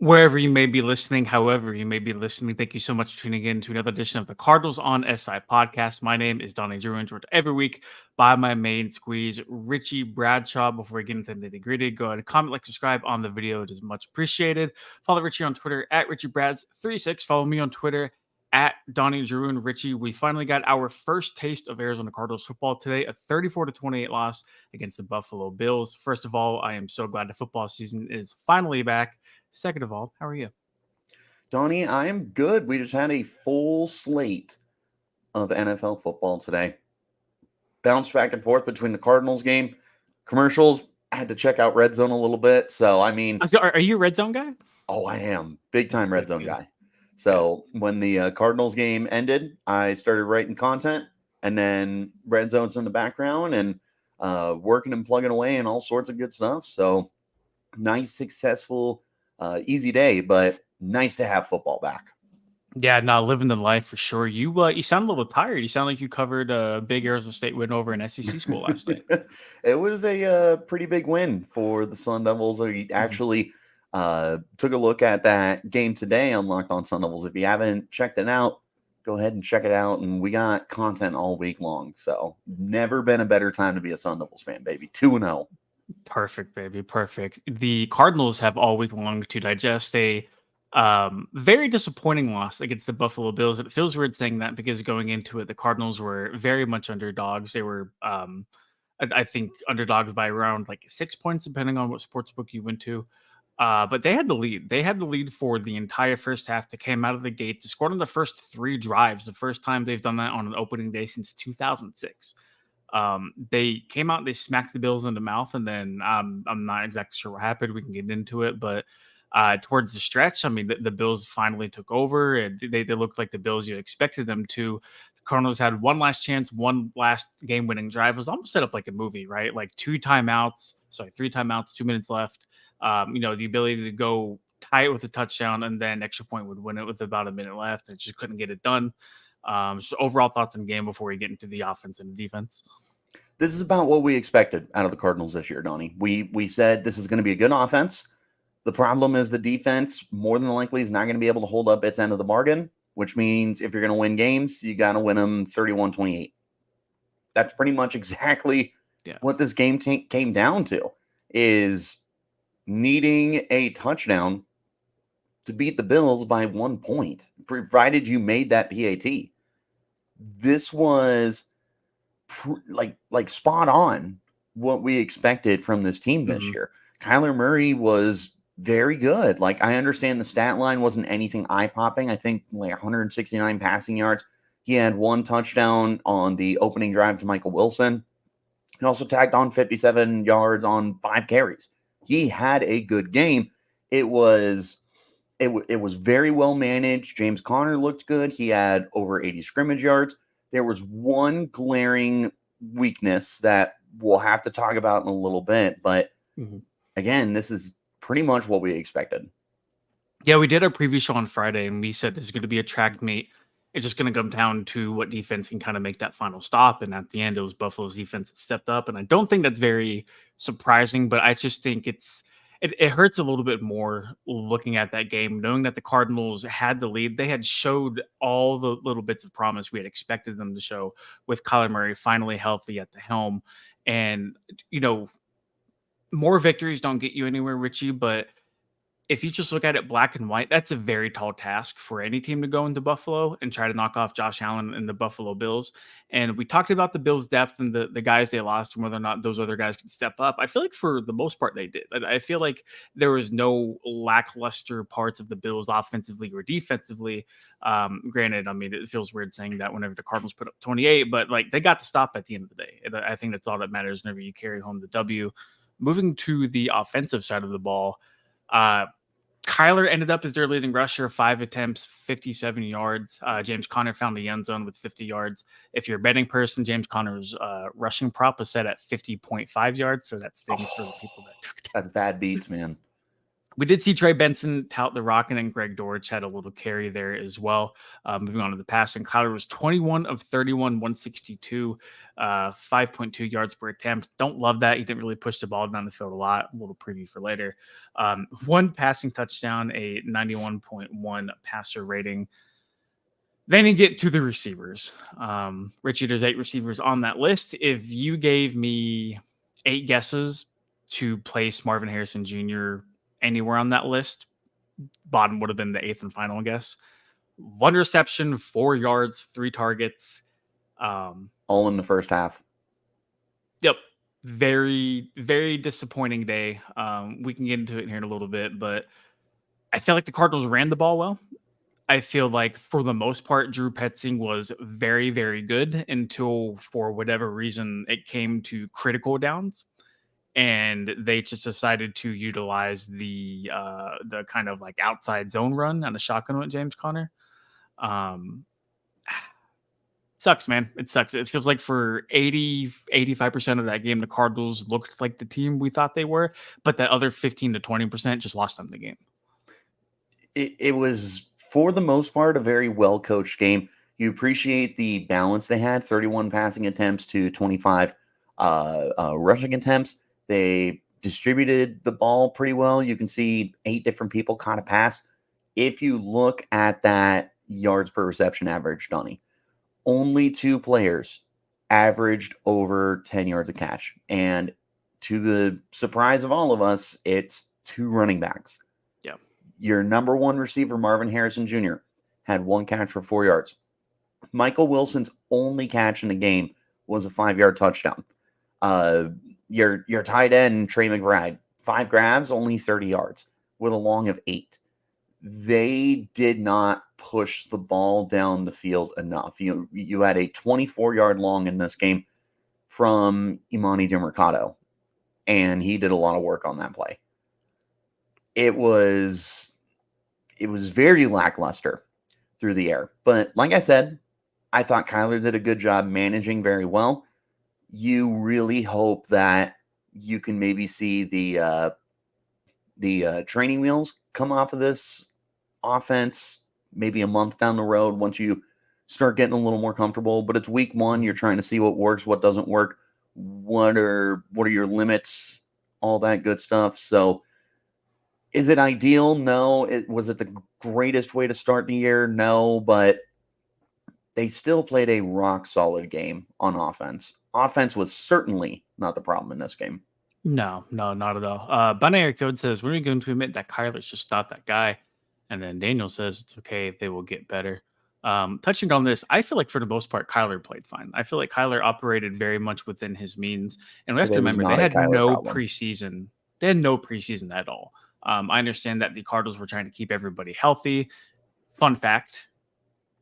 Wherever you may be listening, however you may be listening, thank you so much for tuning in to another edition of the Cardinals on SI podcast. My name is Donnie Drew, joined every week by my main squeeze, Richie Bradshaw. Before we get into the nitty gritty, go ahead and comment, like, subscribe on the video. It is much appreciated. Follow Richie on Twitter at RichieBrads36. Follow me on Twitter at Donnie Drew and Richie. We finally got our first taste of Arizona Cardinals football today, a 34-28 loss against the Buffalo Bills. First of all, I am so glad the football season is finally back. Second of all, how are you? Donnie, I am good. We just had a full slate of NFL football today. Bounced back and forth between the Cardinals game, commercials. I had to check out Red Zone a little bit. So, Are you a red zone guy? oh, I am. Big time Red Zone Good. guy. So, when the Cardinals game ended, I started writing content, and then Red Zone's in the background and working and plugging away and all sorts of good stuff. So, nice, successful, easy day, but nice to have football back. Yeah, not living the life for sure. You sound a little tired. You sound like you covered a big Arizona State win over an SEC school last night. It was a pretty big win for the Sun Devils. We actually took a look at that game today on Locked On Sun Devils. If you haven't checked it out, go ahead and check it out. And we got content all week long. So never been a better time to be a Sun Devils fan, baby. 2-0. Perfect, baby. Perfect. The Cardinals have all week long to digest a very disappointing loss against the Buffalo Bills. It feels weird saying that because going into it, the Cardinals were very much underdogs. They were I think underdogs by around like 6 points, depending on what sportsbook you went to. But they had the lead. They had the lead for the entire first half. They came out of the gates. They scored on the first 3 drives. The first time they've done that on an opening day since 2006. They came out, they smacked the Bills in the mouth, and then I'm not exactly sure what happened. We can get into it, but towards the stretch, I mean, the Bills finally took over, and they looked like the Bills you expected them to. The Cardinals had one last chance, one last game-winning drive. It was almost set up like a movie, right? Like 3 timeouts, 2 minutes left. The ability to go tie it with a touchdown, and then extra point would win it with about a minute left. And just couldn't get it done. So overall thoughts on the game before we get into the offense and the defense. This is about what we expected out of the Cardinals this year, Donnie. We said this is going to be a good offense. The problem is the defense more than likely is not going to be able to hold up its end of the bargain, which means if you're going to win games, you got to win them 31-28. That's pretty much exactly what this game came down to, is needing a touchdown to beat the Bills by 1 point, provided you made that PAT. This was like spot on what we expected from this team this year. Kyler Murray was very good. Like, I understand the stat line wasn't anything eye-popping. I think like 169 passing yards. He had 1 touchdown on the opening drive to Michael Wilson. He also tagged on 57 yards on 5 carries. He had a good game. It was very well managed. James Conner looked good. He had over 80 scrimmage yards. There was one glaring weakness that we'll have to talk about in a little bit. But again, this is pretty much what we expected. Yeah, we did our preview show on Friday, and we said this is going to be a track meet. It's just going to come down to what defense can kind of make that final stop. And at the end, it was Buffalo's defense that stepped up. And I don't think that's very surprising, but I just think it hurts a little bit more looking at that game, knowing that the Cardinals had the lead. They had showed all the little bits of promise we had expected them to show with Kyler Murray finally healthy at the helm. And, more victories don't get you anywhere, Richie, but if you just look at it black and white, that's a very tall task for any team to go into Buffalo and try to knock off Josh Allen and the Buffalo Bills. And we talked about the Bills' depth and the guys they lost and whether or not those other guys could step up. I feel like for the most part they did. I feel like there was no lackluster parts of the Bills offensively or defensively. Granted, I mean, it feels weird saying that whenever the Cardinals put up 28, but like they got to stop at the end of the day. And I think that's all that matters whenever you carry home the W. Moving to the offensive side of the ball, Kyler ended up as their leading rusher, 5 attempts, 57 yards. James Conner found the end zone with 50 yards. If you're a betting person, James Conner's rushing prop was set at 50.5 yards. So that stings for the people that took that. That's bad beats, man. We did see Trey Benson tout the rock, and then Greg Dortch had a little carry there as well. Moving on to the passing, Kyler was 21 of 31, 162, 5.2 yards per attempt. Don't love that. He didn't really push the ball down the field a lot. A little preview for later. One passing touchdown, a 91.1 passer rating. Then you get to the receivers. Richie, there's 8 receivers on that list. If you gave me 8 guesses to place Marvin Harrison Jr. anywhere on that list, bottom would have been the 8th and final guess. 1 reception, 4 yards, 3 targets. All in the first half. Yep. Very, very disappointing day. We can get into it here in a little bit, but I feel like the Cardinals ran the ball well. I feel like for the most part, Drew Petzing was very, very good until for whatever reason it came to critical downs, and they just decided to utilize the kind of like outside zone run on a shotgun with James Conner. Sucks, man. It sucks. It feels like for 85% of that game, the Cardinals looked like the team we thought they were, but that other 15 to 20% just lost them the game. It was, for the most part, a very well-coached game. You appreciate the balance they had, 31 passing attempts to 25 rushing attempts. They distributed the ball pretty well. You can see 8 different people caught a pass. If you look at that yards per reception average, Donnie, only 2 players averaged over 10 yards a catch. And to the surprise of all of us, it's 2 running backs. Yeah. Your number 1 receiver, Marvin Harrison Jr., had 1 catch for 4 yards. Michael Wilson's only catch in the game was a 5-yard touchdown. Your tight end, Trey McBride, 5 grabs, only 30 yards with a long of 8. They did not push the ball down the field enough. You had a 24-yard long in this game from Imani DeMercado, and he did a lot of work on that play. It was very lackluster through the air. But like I said, I thought Kyler did a good job managing very well. You really hope that you can maybe see the training wheels come off of this offense maybe a month down the road once you start getting a little more comfortable. But it's week 1. You're trying to see what works, what doesn't work, what are your limits, all that good stuff. So is it ideal? No. Was it the greatest way to start the year? No, but they still played a rock solid game on offense. Offense was certainly not the problem in this game. No, not at all. Binary Code says, when are we going to admit that Kyler's just not that guy? And then Daniel says, it's okay, they will get better. Touching on this, I feel like for the most part, Kyler played fine. I feel like Kyler operated very much within his means. And we have to remember, they had no preseason. They had no preseason at all. I understand that the Cardinals were trying to keep everybody healthy. Fun fact,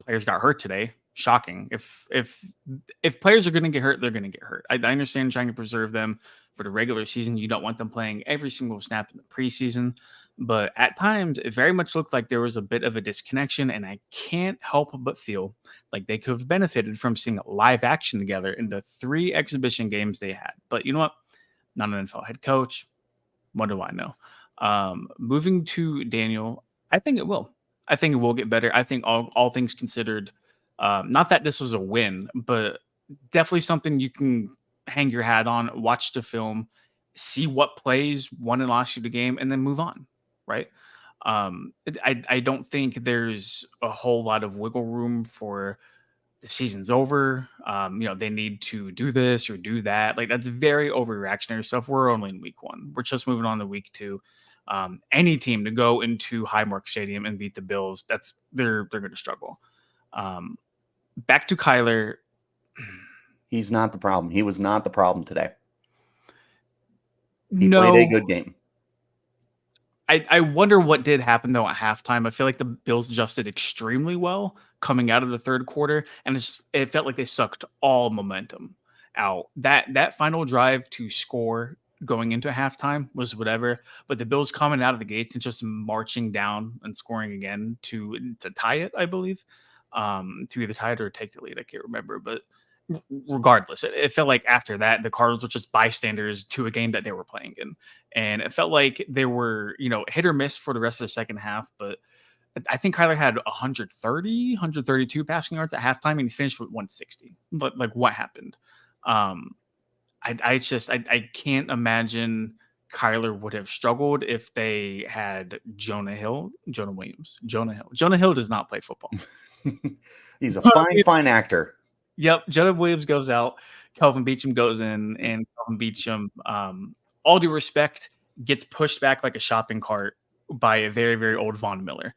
players got hurt today. Shocking. If players are going to get hurt, they're going to get hurt. I understand trying to preserve them for the regular season. You don't want them playing every single snap in the preseason. But at times, it very much looked like there was a bit of a disconnection, and I can't help but feel like they could have benefited from seeing live action together in the 3 exhibition games they had. But you know what? Not an NFL head coach. What do I know? Moving to Daniel, I think it will. I think it will get better. I think all things considered, not that this was a win, but definitely something you can hang your hat on, watch the film, see what plays won and lost you the game, and then move on. Right. I don't think there's a whole lot of wiggle room for the season's over. They need to do this or do that. Like, that's very overreactionary stuff. We're only in week 1. We're just moving on to week 2. Any team to go into Highmark Stadium and beat the Bills, they're going to struggle. Back to Kyler. He's not the problem. He was not the problem today. He played a good game. I wonder what did happen, though, at halftime. I feel like the Bills adjusted extremely well coming out of the third quarter, and it felt like they sucked all momentum out. That final drive to score going into halftime was whatever, but the Bills coming out of the gates and just marching down and scoring again to tie it, I believe, to either tie it or take the lead. I can't remember, but regardless, it felt like after that, the Cardinals were just bystanders to a game that they were playing in. And it felt like they were, hit or miss for the rest of the second half. But I think Kyler had 132 passing yards at halftime, and he finished with 160. But like, what happened? Um, I can't imagine Kyler would have struggled if they had Jonah Williams. Jonah Hill does not play football. He's a fine actor. Yep, Jonah Williams goes out, Kelvin Beachum goes in, and Kelvin Beachum, all due respect, gets pushed back like a shopping cart by a very, very old Von Miller.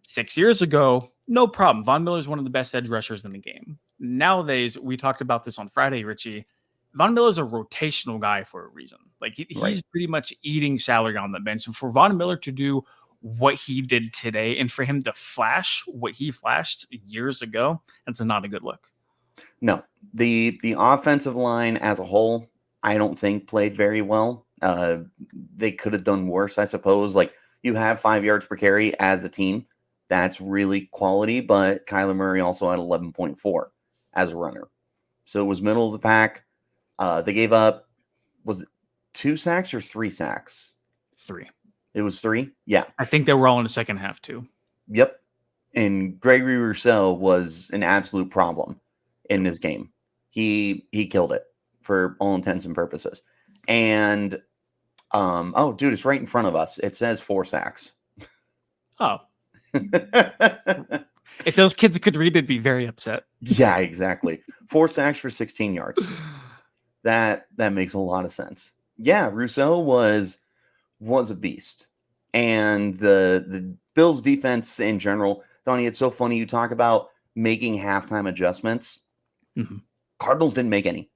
6 years ago, no problem. Von Miller is one of the best edge rushers in the game. Nowadays, we talked about this on Friday, Richie. Von Miller is a rotational guy for a reason. Like he's pretty much eating salary on the bench. And for Von Miller to do what he did today, and for him to flash what he flashed years ago, that's not a good look. No, the offensive line as a whole, I don't think played very well. They could have done worse, I suppose. Like, you have 5 yards per carry as a team. That's really quality, but Kyler Murray also had 11.4 as a runner. So it was middle of the pack. They gave up, was it 2 sacks or 3 sacks? 3. It was 3? Yeah. I think they were all in the second half too. Yep. And Gregory Rousseau was an absolute problem in this game. He killed it for all intents and purposes. And oh, dude, it's right in front of us. It says 4 sacks. Oh. If those kids could read, they'd be very upset. Yeah, exactly. 4 sacks for 16 yards. That makes a lot of sense. Yeah, Rousseau was a beast. And the Bills defense in general, Donnie, it's so funny you talk about making halftime adjustments. Mm-hmm. Cardinals didn't make any.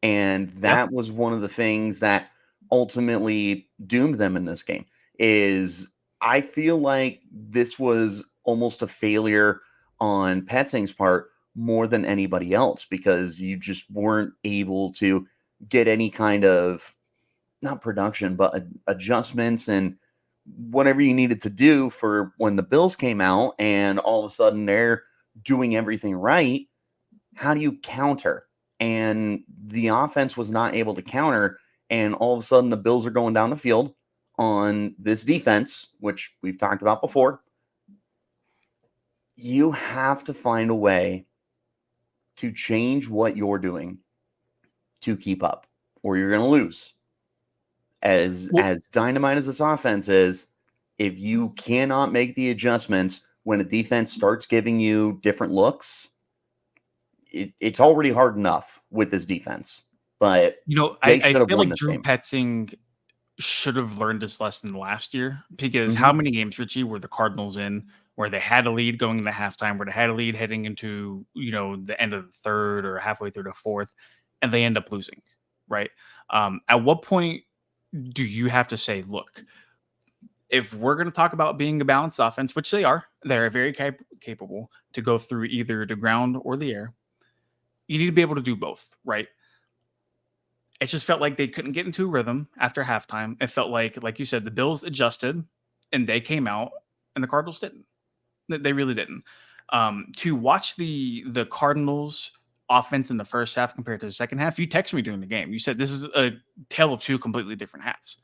And that was one of the things that ultimately doomed them in this game. Is I feel like this was almost a failure on Petzing's part more than anybody else, because you just weren't able to get any kind of, not production, but adjustments and whatever you needed to do for when the Bills came out and all of a sudden they're doing everything right. How do you counter? And the offense was not able to counter. And all of a sudden the Bills are going down the field on this defense, which we've talked about before. You have to find a way to change what you're doing to keep up, or you're going to lose. As dynamite as this offense is, if you cannot make the adjustments when a defense starts giving you different looks, it's already hard enough with this defense. But I feel like Drew Petzing should have learned this lesson last year, because how many games, Richie, were the Cardinals in where they had a lead going into halftime, where they had a lead heading into the end of the third or halfway through the fourth, and they end up losing, right? At what point do you have to say, look, if we're going to talk about being a balanced offense, which they're very capable to go through either the ground or the air, you need to be able to do both, right? It just felt like they couldn't get into a rhythm after halftime. It felt like you said, the Bills adjusted and they came out, and the Cardinals didn't. They really didn't. To watch the Cardinals offense in the first half compared to the second half, you texted me during the game. You said this is a tale of 2 completely different halves.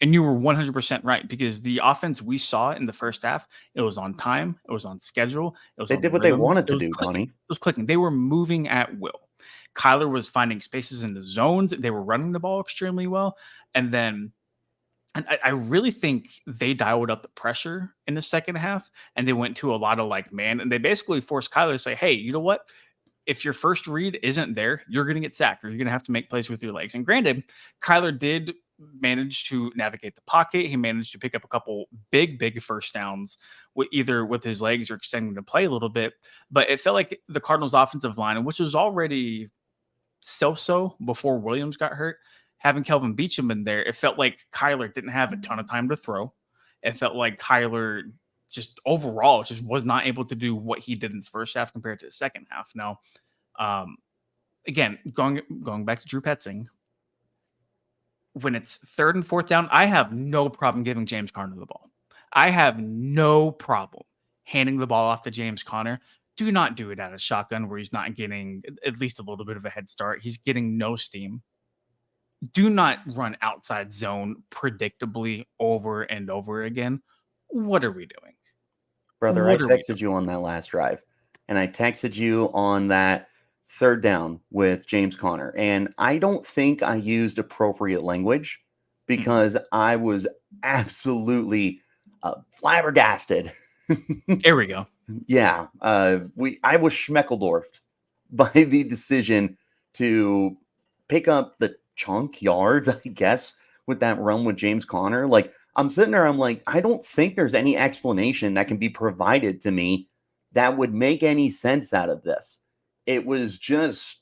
And you were 100% right, because the offense we saw in the first half, it was on time, it was on schedule, they did what they wanted to do, Donnie. It was clicking. They were moving at will. Kyler was finding spaces in the zones. They were running the ball extremely well. And I really think they dialed up the pressure in the second half, and they went to a lot of man, and they basically forced Kyler to say, hey, you know what? If your first read isn't there, you're going to get sacked, or you're going to have to make plays with your legs. And granted, Kyler did manage to navigate the pocket. He managed to pick up a couple big first downs, either with his legs or extending the play a little bit. But it felt like the Cardinals' offensive line, which was already so before Williams got hurt, having Kelvin Beachum in there, it felt like Kyler didn't have a ton of time to throw. It felt like Kyler just overall just was not able to do what he did in the first half compared to the second half. Now, again, going back to Drew Petzing, when it's third and fourth down, I have no problem giving James Conner the ball. I have no problem handing the ball off to James Conner Do not do it out of shotgun where he's not getting at least a little bit of a head start. He's getting no steam. Do not run outside zone predictably over and over again. What are we doing? Brother, I What are we texted doing? you on that last drive, and I texted you on that third down with James Conner. And I don't think I used appropriate language Mhm. because I was absolutely flabbergasted. There we go. Yeah, I was schmeckeldorfed by the decision to pick up the chunk yards, I guess, with that run with James Conner. Like I'm sitting there, I'm like, I don't think there's any explanation that can be provided to me that would make any sense out of this. It was just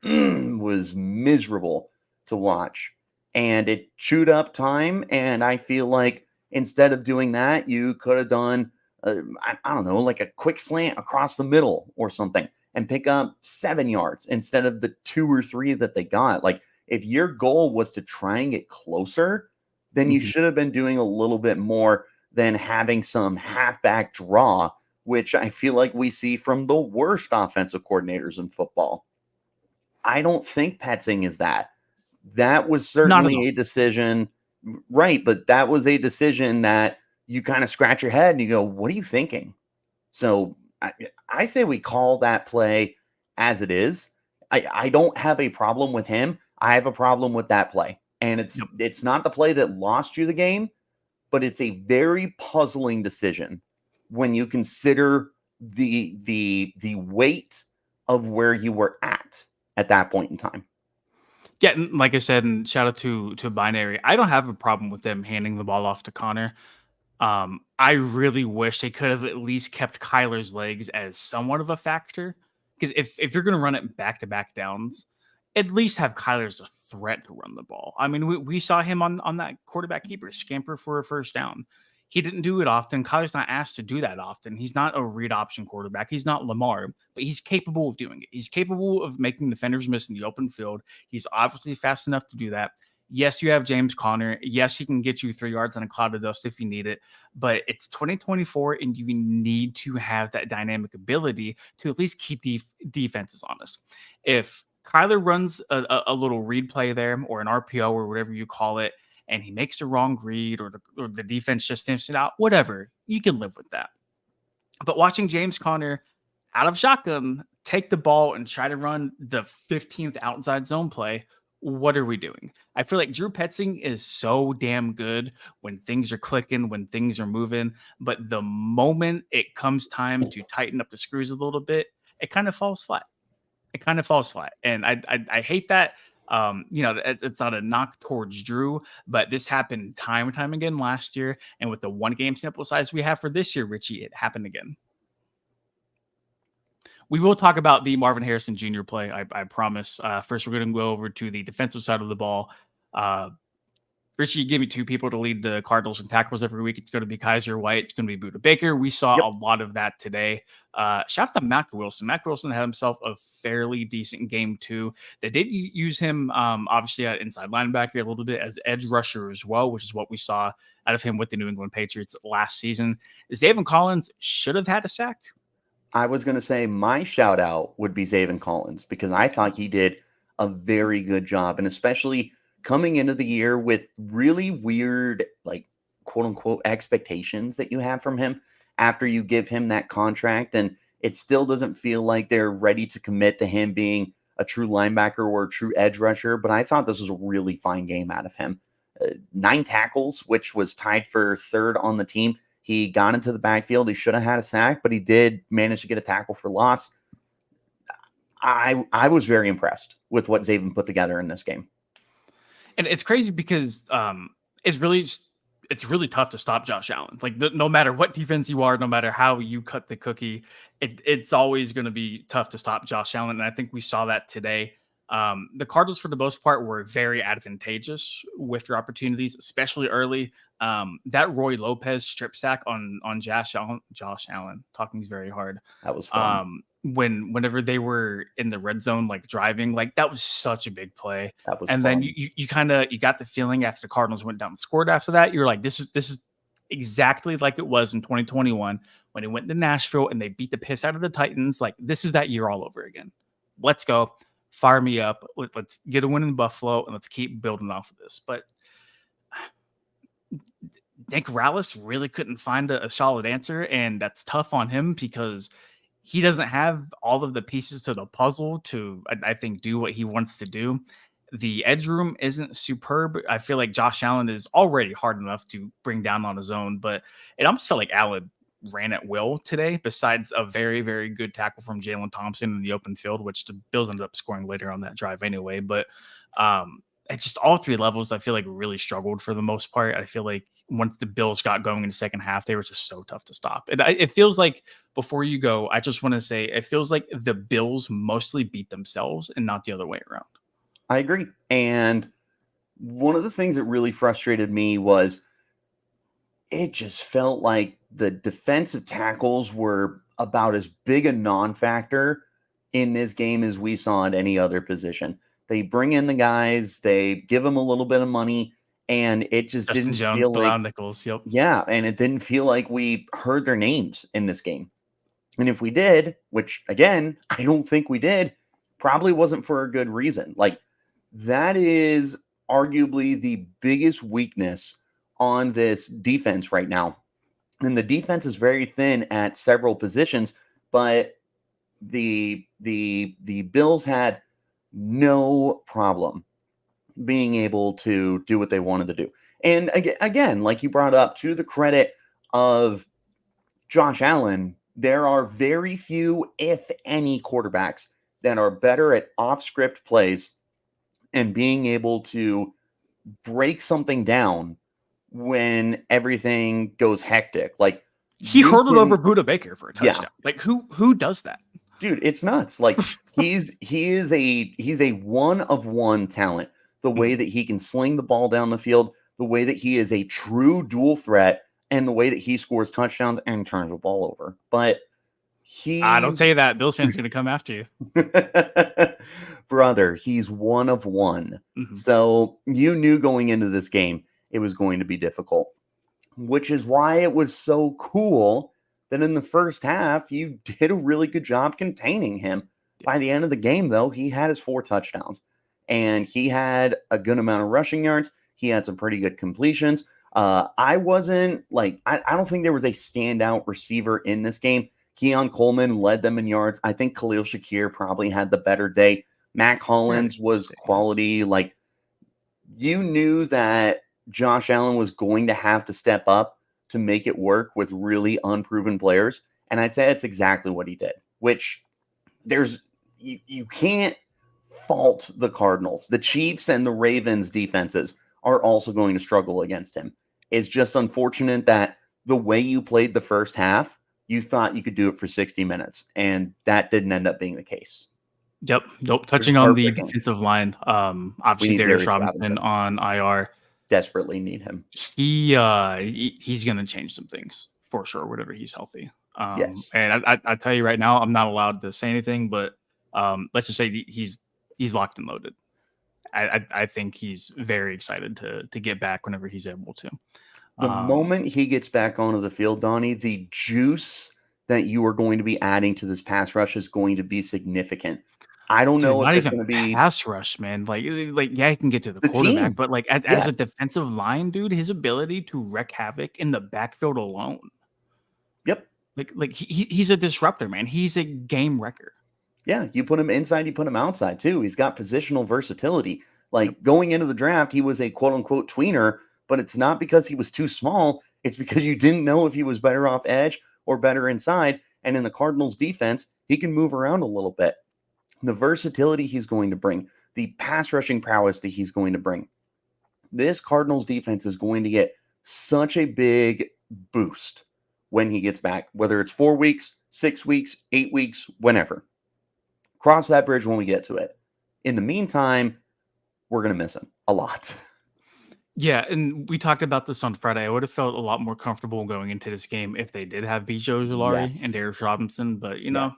was miserable to watch, and it chewed up time. And I feel like instead of doing that, you could have done I don't know, like a quick slant across the middle or something and pick up 7 yards instead of the 2 or 3 that they got. Like, if your goal was to try and get closer, then you Mhm. should have been doing a little bit more than having some halfback draw, which I feel like we see from the worst offensive coordinators in football. I don't think Petzing is that. That was Not at certainly all. a decision, right? But that was a decision that you kind of scratch your head and you go, "What are you thinking?" So I say we call that play as it is. I don't have a problem with him. I have a problem with that play, and Yep. it's not the play that lost you the game, but it's a very puzzling decision when you consider the weight of where you were at that point in time. Yeah, and like I said, and shout out to Binary. I don't have a problem with them handing the ball off to Connor. I really wish they could have at least kept Kyler's legs as somewhat of a factor. Because if you're gonna run it back to back downs, at least have Kyler as a threat to run the ball. I mean, we saw him on that quarterback keeper scamper for a first down. He didn't do it often. Kyler's not asked to do that often. He's not a read option quarterback. He's not Lamar, but he's capable of doing it. He's capable of making defenders miss in the open field. He's obviously fast enough to do that. Yes, you have James Conner. Yes, he can get you 3 yards in a cloud of dust if you need it, but it's 2024 and you need to have that dynamic ability to at least keep defenses honest. If Kyler runs a little read play there or an RPO or whatever you call it, and he makes the wrong read or the defense just sniffs it out, whatever, you can live with that. But watching James Conner out of shotgun take the ball and try to run the 15th outside zone play, what are we doing? I feel like Drew Petzing is so damn good when things are clicking, when things are moving. But the moment it comes time to tighten up the screws a little bit, it kind of falls flat. It kind of falls flat. And I hate that. It's not a knock towards Drew, but this happened time and time again last year. And with the one game sample size we have for this year, Richie, it happened again. We will talk about the Marvin Harrison Jr. play. I promise. First, we're going to go over to the defensive side of the ball. Uh, Richie, give me two people to lead the Cardinals in tackles every week. It's going to be Kaiser White. It's going to be Buda Baker. We saw Yep. a lot of that today. Shout out to Mac Wilson. Mac Wilson had himself a fairly decent game too. They did use him, obviously, at inside linebacker a little bit as edge rusher as well, which is what we saw out of him with the New England Patriots last season. David Collins should have had a sack. I was going to say my shout out would be Zaven Collins because I thought he did a very good job. And especially coming into the year with really weird, like, quote unquote, expectations that you have from him after you give him that contract. And it still doesn't feel like they're ready to commit to him being a true linebacker or a true edge rusher. But I thought this was a really fine game out of him. 9 tackles, which was tied for third on the team. He got into the backfield. He should have had a sack, but he did manage to get a tackle for loss. I was very impressed with what Zaven put together in this game. And it's crazy because it's really it's really tough to stop Josh Allen. Like no matter what defense you are, no matter how you cut the cookie, it's always going to be tough to stop Josh Allen. And I think we saw that today. The Cardinals, for the most part, were very advantageous with their opportunities, especially early. That Roy Lopez strip sack on Josh Allen, talking is very hard. That was fun. Whenever they were in the red zone, like driving, like that was such a big play. That was And then fun. you kind of you got the feeling after the Cardinals went down and scored after that, you're like, this is exactly like it was in 2021 when it went to Nashville and they beat the piss out of the Titans. Like, this is that year all over again. Let's go. Fire me up. Let's get a win in Buffalo and let's keep building off of this. But Nick Rallis really couldn't find a solid answer, and that's tough on him because he doesn't have all of the pieces to the puzzle to, I think, do what he wants to do. The edge room isn't superb. I feel like Josh Allen is already hard enough to bring down on his own, but it almost felt like Allen ran at will today, besides a very, very good tackle from Jalen Thompson in the open field, which the Bills ended up scoring later on that drive anyway. But at just all three levels, I feel like really struggled for the most part. I feel like once the Bills got going in the second half, they were just so tough to stop. It feels like, before you go, I just want to say it feels like the Bills mostly beat themselves and not the other way around. I agree. And one of the things that really frustrated me was it just felt like the defensive tackles were about as big a non-factor in this game as we saw at any other position. They bring in the guys, they give them a little bit of money, and it just Justin didn't Jones, feel like, Bilal Nichols. Yep. yeah, and it didn't feel like we heard their names in this game. And if we did, which again, I don't think we did, probably wasn't for a good reason. Like, that is arguably the biggest weakness on this defense right now. And the defense is very thin at several positions, but the Bills had no problem being able to do what they wanted to do. And again, like you brought up, to the credit of Josh Allen, there are very few, if any, quarterbacks that are better at off-script plays and being able to break something down when everything goes hectic. Like, He hurdled over Budda Baker for a touchdown. Yeah. Like, who does that? Dude, it's nuts. Like, he's a one of one talent. The way that he can sling the ball down the field, the way that he is a true dual threat, and the way that he scores touchdowns and turns the ball over. But don't say that. Bills fans are going to come after you. Brother, he's one of one. Mm-hmm. So you knew going into this game it was going to be difficult, which is why it was so cool that in the first half you did a really good job containing him. By the end of the game, though, he had his 4 touchdowns, and he had a good amount of rushing yards. He had some pretty good completions. I wasn't like, I don't think there was a standout receiver in this game. Keon Coleman led them in yards. I think Khalil Shakir probably had the better day. Mac Hollins was quality. Like, you knew that Josh Allen was going to have to step up to make it work with really unproven players. And I'd say that's exactly what he did, which you can't fault the Cardinals. The Chiefs and the Ravens defenses are also going to struggle against him. It's just unfortunate that the way you played the first half, you thought you could do it for 60 minutes, and that didn't end up being the case. Yep. Nope. Touching on the defensive line, obviously Darius Robinson on IR. Desperately need him. He's going to change some things for sure, whenever he's healthy. Yes. And I tell you right now, I'm not allowed to say anything, but let's just say he's locked and loaded. I think he's very excited to get back whenever he's able to. The moment he gets back onto the field, Donnie, the juice that you are going to be adding to this pass rush is going to be significant. I don't know if it's going to be pass rush, man. Like yeah, he can get to the quarterback, team. But like as a defensive line, dude, his ability to wreak havoc in the backfield alone. Yep. Like he's a disruptor, man. He's a game wrecker. Yeah, you put him inside, you put him outside too. He's got positional versatility. Like, going into the draft, he was a quote unquote tweener, but it's not because he was too small. It's because you didn't know if he was better off edge or better inside. And in the Cardinals defense, he can move around a little bit. The versatility he's going to bring, the pass rushing prowess that he's going to bring. This Cardinals defense is going to get such a big boost when he gets back, whether it's 4 weeks, 6 weeks, 8 weeks, whenever. Cross that bridge when we get to it. In the meantime, we're going to miss him a lot. Yeah, and we talked about this on Friday. I would have felt a lot more comfortable going into this game if they did have Bijan Ojulari and Darius Robinson, but you know,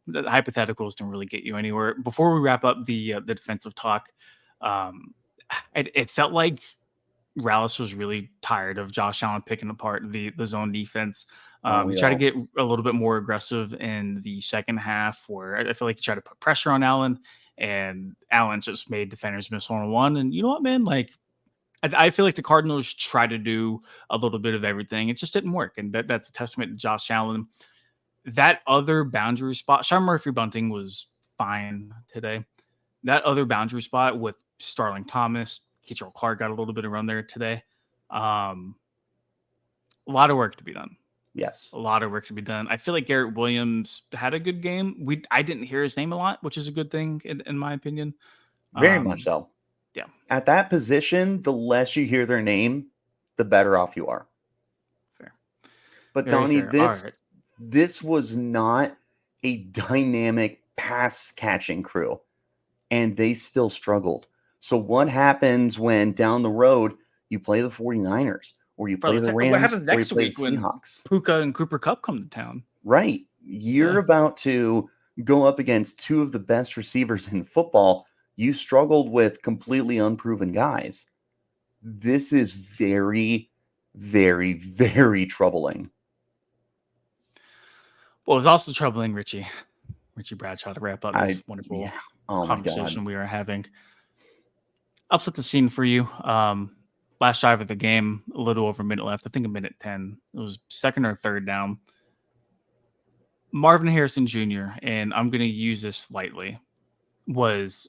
the hypotheticals don't really get you anywhere. Before we wrap up the defensive talk, it felt like Rallis was really tired of Josh Allen picking apart the zone defense. Aren't He we tried to all? get a little bit more aggressive in the second half, where I feel like he tried to put pressure on Allen, and Allen just made defenders miss one on one. And you know what, man? Like, I feel like the Cardinals tried to do a little bit of everything. It just didn't work, and that's a testament to Josh Allen. That other boundary spot, Sean Murphy Bunting was fine today. That other boundary spot with Starling Thomas, Keatrell Clark got a little bit of run there today. Um, a lot of work to be done. Yes. A lot of work to be done. I feel like Garrett Williams had a good game. I didn't hear his name a lot, which is a good thing in my opinion. Very much so. Yeah. At that position, the less you hear their name, the better off you are. Fair. But Very Donnie, fair. All right. this was not a dynamic pass catching crew, and they still struggled. So what happens when down the road you play the 49ers or you Bro, play the what Rams happens or you next play the week when Seahawks? Puka and Cooper Cup come to town? Right. You're Yeah. about to go up against two of the best receivers in football. You struggled with completely unproven guys. This is very, very, very troubling. Well, it was also troubling Richie Bradshaw to wrap up this wonderful Yeah. Oh my conversation God. we are having. I'll set the scene for you. Last drive of the game, a little over a minute left. I think a minute 10. It was second or third down. Marvin Harrison Jr., and I'm going to use this lightly, was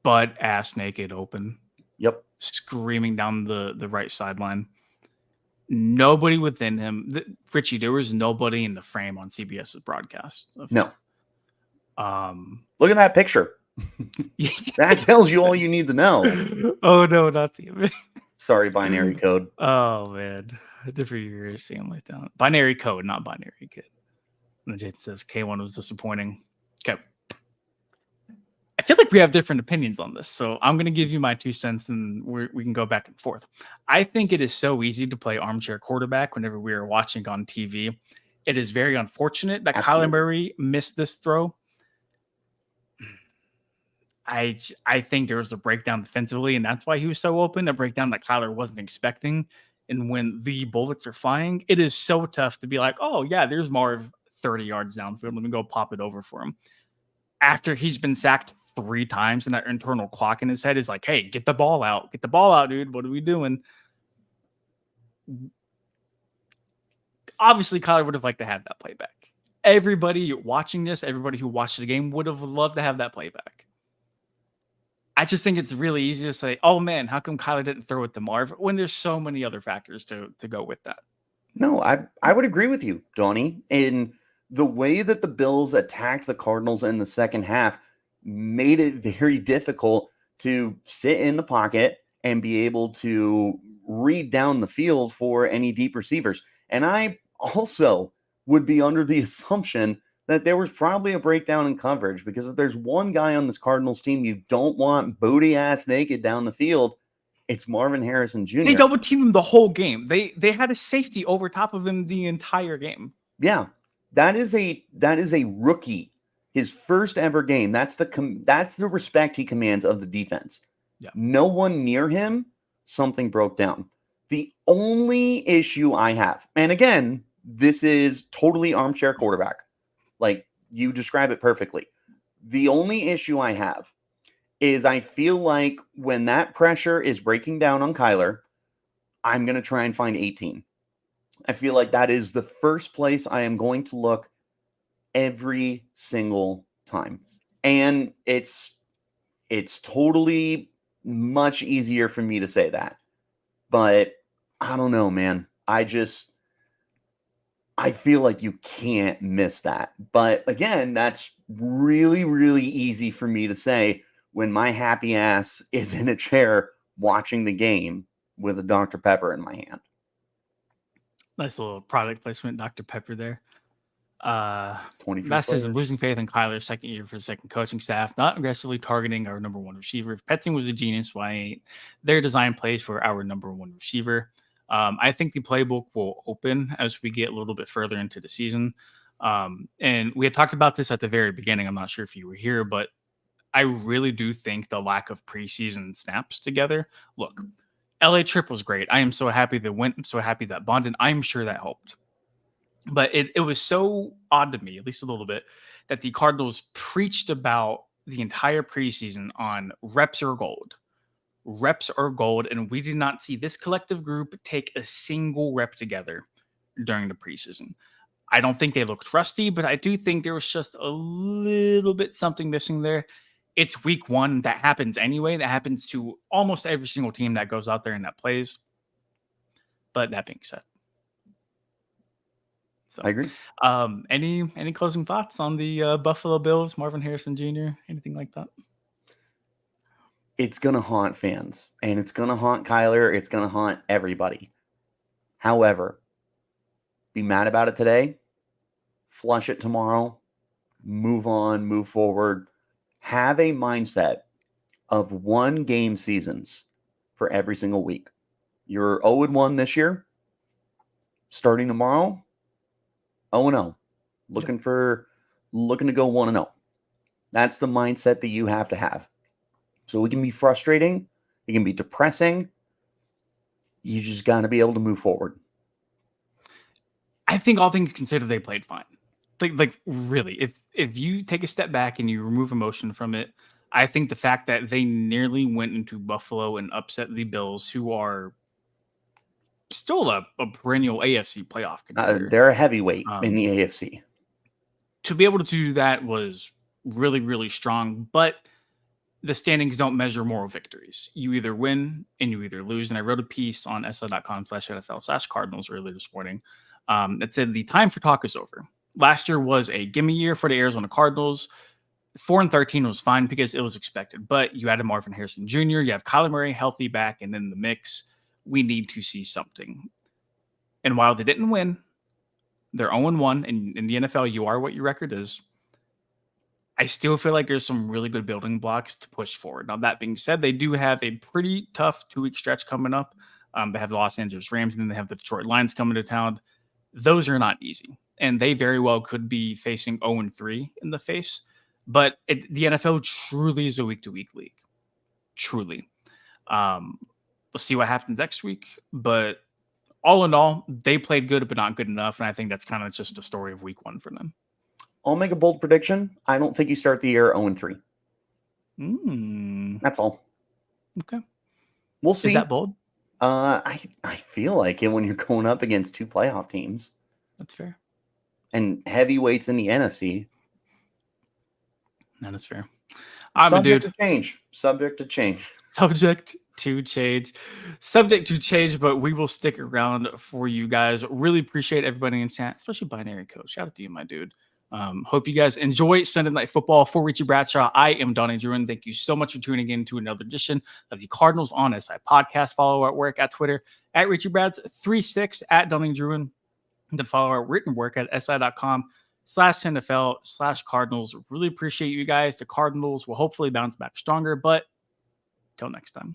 butt ass naked open. Yep. Screaming down the right sideline. Nobody within him. Richie, there was nobody in the frame on CBS's broadcast. No. Look at that picture. That tells you all you need to know. Oh, no, not the image. Sorry, binary code. Oh, man. Different years, Sam like down. Binary code, not binary kid. And it says K1 was disappointing. Okay. I feel like we have different opinions on this, so I'm going to give you my 2 cents and we can go back and forth. I think it is so easy to play armchair quarterback whenever we are watching on TV. It is very unfortunate that Kyler Murray missed this throw. I think there was a breakdown defensively, and that's why he was so open, a breakdown that Kyler wasn't expecting. And when the bullets are flying, it is so tough to be like, oh, yeah, there's Marv 30 yards downfield. Let me go pop it over for him. After he's been sacked 3 times and that internal clock in his head is like, hey, get the ball out. Get the ball out, dude. What are we doing? Obviously, Kyler would have liked to have that playback. Everybody watching this, everybody who watched the game would have loved to have that playback. I just think it's really easy to say, oh, man, how come Kyler didn't throw it to Marv when there's so many other factors to go with that? No, I would agree with you, Donnie. In the way that the Bills attacked the Cardinals in the second half made it very difficult to sit in the pocket and be able to read down the field for any deep receivers. And I also would be under the assumption that there was probably a breakdown in coverage, because if there's one guy on this Cardinals team you don't want booty ass naked down the field, it's Marvin Harrison Jr. They double teamed him the whole game. They had a safety over top of him the entire game. Yeah, that is a rookie, his first ever game. That's the respect he commands of the defense. Yeah. No one near him. Something broke down. The only issue I have, and again, this is totally armchair quarterback. Like, you describe it perfectly. The only issue I have is I feel like when that pressure is breaking down on Kyler, I'm going to try and find 18. I feel like that is the first place I am going to look every single time. And it's totally much easier for me to say that. But I don't know, man. I feel like you can't miss that. But again, that's really, really easy for me to say when my happy ass is in a chair watching the game with a Dr. Pepper in my hand. Nice little product placement, Dr. Pepper there. 23 Matt says, players. I'm losing faith in Kyler's second year for the second coaching staff, not aggressively targeting our number 1 receiver. If Petzing was a genius, why ain't their design plays for our number 1 receiver? I think the playbook will open as we get a little bit further into the season. And we had talked about this at the very beginning. I'm not sure if you were here, but I really do think the lack of preseason snaps together. Look, LA trip was great. I am so happy that went. I'm so happy that bonded. I'm sure that helped. But it was so odd to me, at least a little bit, that the Cardinals preached about the entire preseason on reps or gold. Reps are gold, and we did not see this collective group take a single rep together during the preseason. I don't think they looked rusty, but I do think there was just a little bit something missing there. It's week one. That happens anyway. That happens to almost every single team that goes out there and that plays. But that being said, so I agree. any closing thoughts on the Buffalo Bills, Marvin Harrison Jr., anything like that? It's going to haunt fans, and it's going to haunt Kyler. It's going to haunt everybody. However, be mad about it today, flush it tomorrow, move on, move forward. Have a mindset of 1-game seasons for every single week. You're 0-1 this year. Starting tomorrow, 0-0. Looking to go 1-0. That's the mindset that you have to have. So it can be frustrating. It can be depressing. You just got to be able to move forward. I think all things considered, they played fine. Like really, if you take a step back and you remove emotion from it, I think the fact that they nearly went into Buffalo and upset the Bills, who are still a perennial AFC playoff contender, They're a heavyweight in the AFC. to be able to do that was really, really strong. But the standings don't measure moral victories. You either win and you either lose. And I wrote a piece on SI.com/NFL/Cardinals earlier this morning that said the time for talk is over. Last year was a gimme year for the Arizona Cardinals. 4-13 was fine because it was expected. But you added Marvin Harrison Jr., you have Kyler Murray healthy back, and in the mix, we need to see something. And while they didn't win, they're 0-1, and in the NFL, you are what your record is. I still feel like there's some really good building blocks to push forward. Now, that being said, they do have a pretty tough 2-week stretch coming up. They have the Los Angeles Rams, and then they have the Detroit Lions coming to town. Those are not easy, and they very well could be facing 0-3 in the face. But the NFL truly is a week-to-week league. Truly. We'll see what happens next week. But all in all, they played good, but not good enough. And I think that's kind of just a story of week one for them. I'll make a bold prediction. I don't think you start the year 0-3. That's all. Okay. We'll see. Is that bold? I feel like it when you're going up against 2 playoff teams. That's fair. And heavyweights in the NFC. That is fair. Subject to change. Subject to change, but we will stick around for you guys. Really appreciate everybody in chat, especially Binary Coach. Shout out to you, my dude. Hope you guys enjoy Sunday Night Football. For Richie Bradshaw, I am Donnie Druin. Thank you so much for tuning in to another edition of the Cardinals on SI podcast. Follow our work at Twitter at Richie Brads36 at Donnie Druin. And then follow our written work at si.com/NFL/Cardinals. Really appreciate you guys. The Cardinals will hopefully bounce back stronger, but till next time.